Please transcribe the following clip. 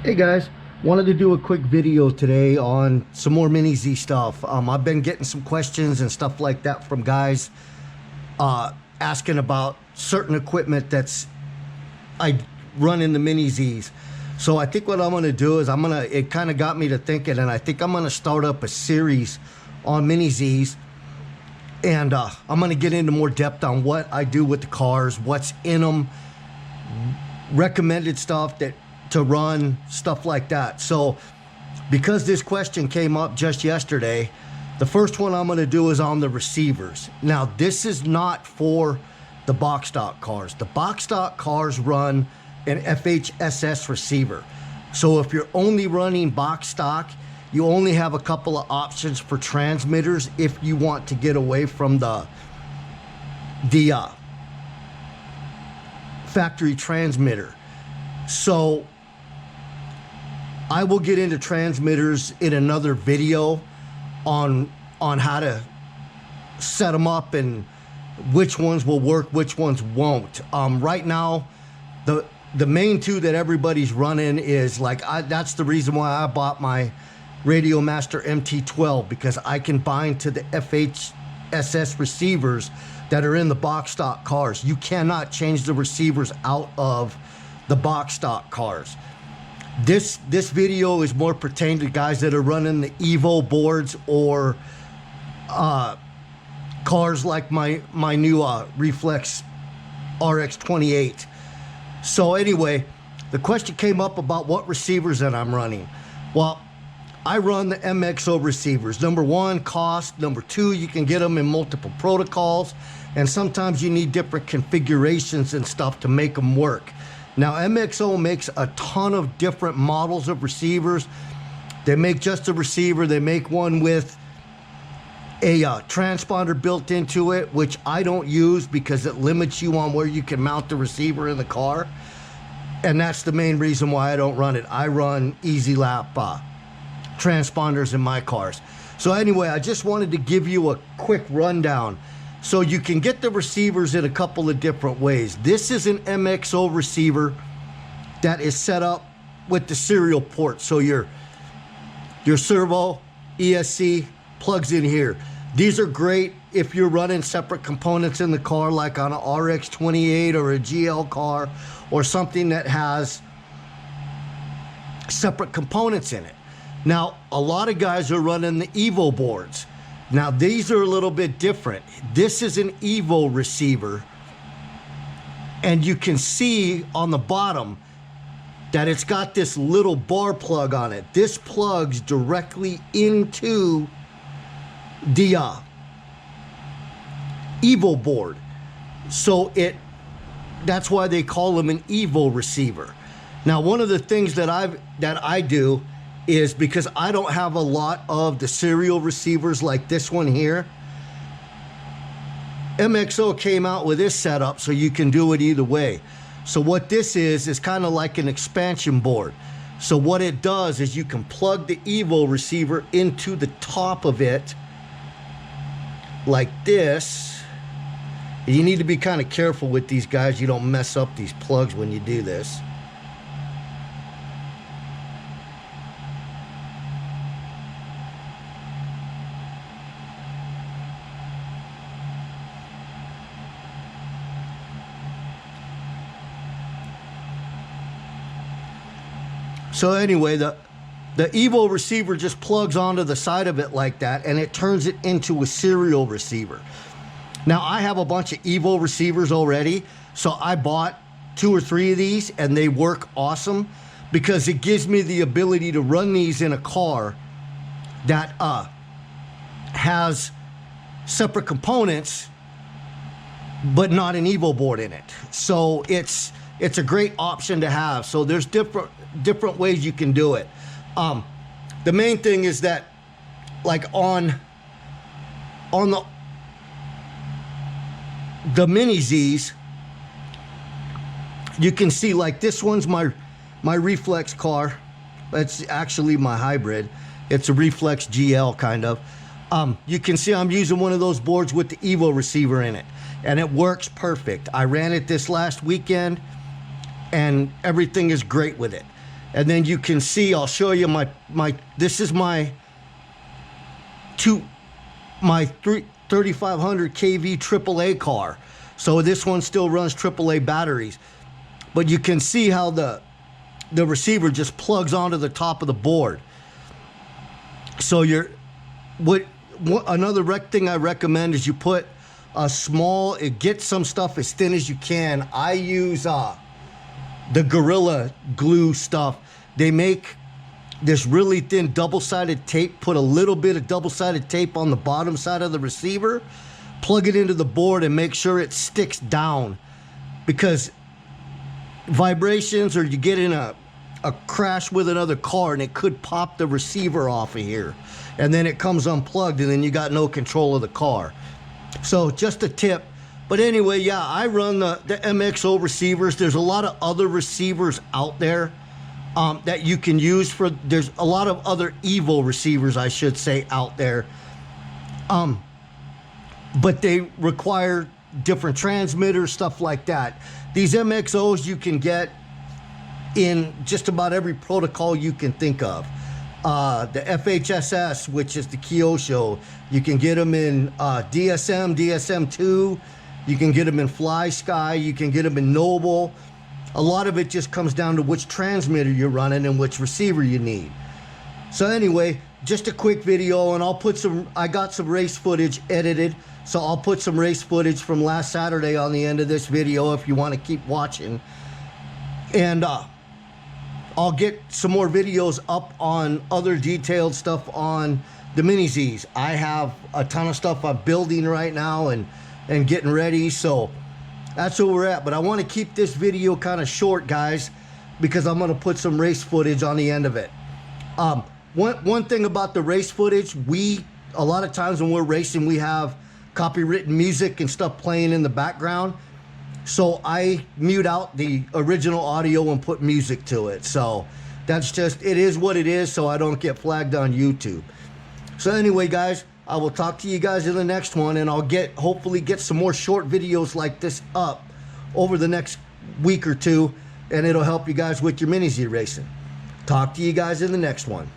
Hey guys, wanted to do a quick video today on some more Mini Z stuff. I've been getting some questions and stuff like that from guys asking about certain equipment that's I run in the Mini Zs. So I think what I'm gonna do is it kind of got me to thinking, and I think I'm gonna start up a series on Mini Zs, and I'm gonna get into more depth on what I do with the cars, what's in them, recommended stuff to run, stuff like that. So because this question came up just yesterday, the first one I'm going to do is on the receivers. Now this is not for the box stock cars. The box stock cars run an FHSS receiver. So if you're only running box stock, you only have a couple of options for transmitters if you want to get away from the factory transmitter. So I will get into transmitters in another video on how to set them up and which ones will work, which ones won't. Right now, the main two that everybody's running is that's the reason why I bought my RadioMaster MT12, because I can bind to the FHSS receivers that are in the box stock cars. You cannot change the receivers out of the box stock cars. This video is more pertaining to guys that are running the Evo boards or cars like my new Reflex RX28. So anyway, the question came up about what receivers that I'm running. Well, I run the MXO receivers. Number one, cost. Number two, you can get them in multiple protocols, and sometimes you need different configurations and stuff to make them work. Now, MXO makes a ton of different models of receivers. They make just a receiver. They make one with a transponder built into it, which I don't use because it limits you on where you can mount the receiver in the car. And that's the main reason why I don't run it. I run Easy Lap transponders in my cars. So anyway, I just wanted to give you a quick rundown. So you can get the receivers in a couple of different ways. This is an MXO receiver that is set up with the serial port. So your servo, ESC plugs in here. These are great if you're running separate components in the car, like on an RX28 or a GL car or something that has separate components in it. Now, a lot of guys are running the Evo boards. Now, these are a little bit different. This is an Evo receiver, and you can see on the bottom that it's got this little bar plug on it. This plugs directly into the Evo board. So that's why they call them an Evo receiver. Now, one of the things that I do is, because I don't have a lot of the serial receivers like this one here, MXO came out with this setup so you can do it either way. So what this is kind of like an expansion board. So what it does is you can plug the Evo receiver into the top of it like this. You need to be kind of careful with these guys. You don't mess up these plugs when you do this. So anyway, the Evo receiver just plugs onto the side of it like that, and it turns it into a serial receiver. Now, I have a bunch of Evo receivers already, so I bought 2 or 3 of these, and they work awesome because it gives me the ability to run these in a car that has separate components, but not an Evo board in it. So it's a great option to have. So there's different ways you can do it. The main thing is that, like on the Mini Zs, you can see, like, this one's my Reflex car. It's actually my hybrid. It's a Reflex GL kind of. You can see I'm using one of those boards with the Evo receiver in it, and it works perfect. I ran it this last weekend, and everything is great with it. And then you can see, I'll show you this is my 3500 kV AAA car. So this one still runs AAA batteries. But you can see how the receiver just plugs onto the top of the board. So another thing I recommend is you put a small, get some stuff as thin as you can. I use the Gorilla Glue stuff. They make this really thin double-sided tape. Put a little bit of double-sided tape on the bottom side of the receiver, plug it into the board, and make sure it sticks down, because vibrations, or you get in a crash with another car and it could pop the receiver off of here, and then it comes unplugged and then you got no control of the car. So just a tip. But anyway, yeah, I run the MXO receivers. There's a lot of other receivers out there that you can use for, there's a lot of other Evo receivers, I should say, out there. But they require different transmitters, stuff like that. These MXOs you can get in just about every protocol you can think of. The FHSS, which is the Kyosho, you can get them in DSM, DSM2, you can get them in Fly Sky, you can get them in Noble. A lot of it just comes down to which transmitter you're running and which receiver you need. So anyway, just a quick video, and I'll put I got some race footage edited, so I'll put some race footage from last Saturday on the end of this video if you want to keep watching. And I'll get some more videos up on other detailed stuff on the Mini Zs. I have a ton of stuff I'm building right now and getting ready, so that's where we're at. But I want to keep this video kind of short, guys, because I'm going to put some race footage on the end of it. One thing about the race footage, a lot of times when we're racing, we have copywritten music and stuff playing in the background. So I mute out the original audio and put music to it. So that's just, it is what it is, so I don't get flagged on YouTube. So anyway, guys, I will talk to you guys in the next one, and I'll hopefully get some more short videos like this up over the next week or two, and it'll help you guys with your Mini Z racing. Talk to you guys in the next one.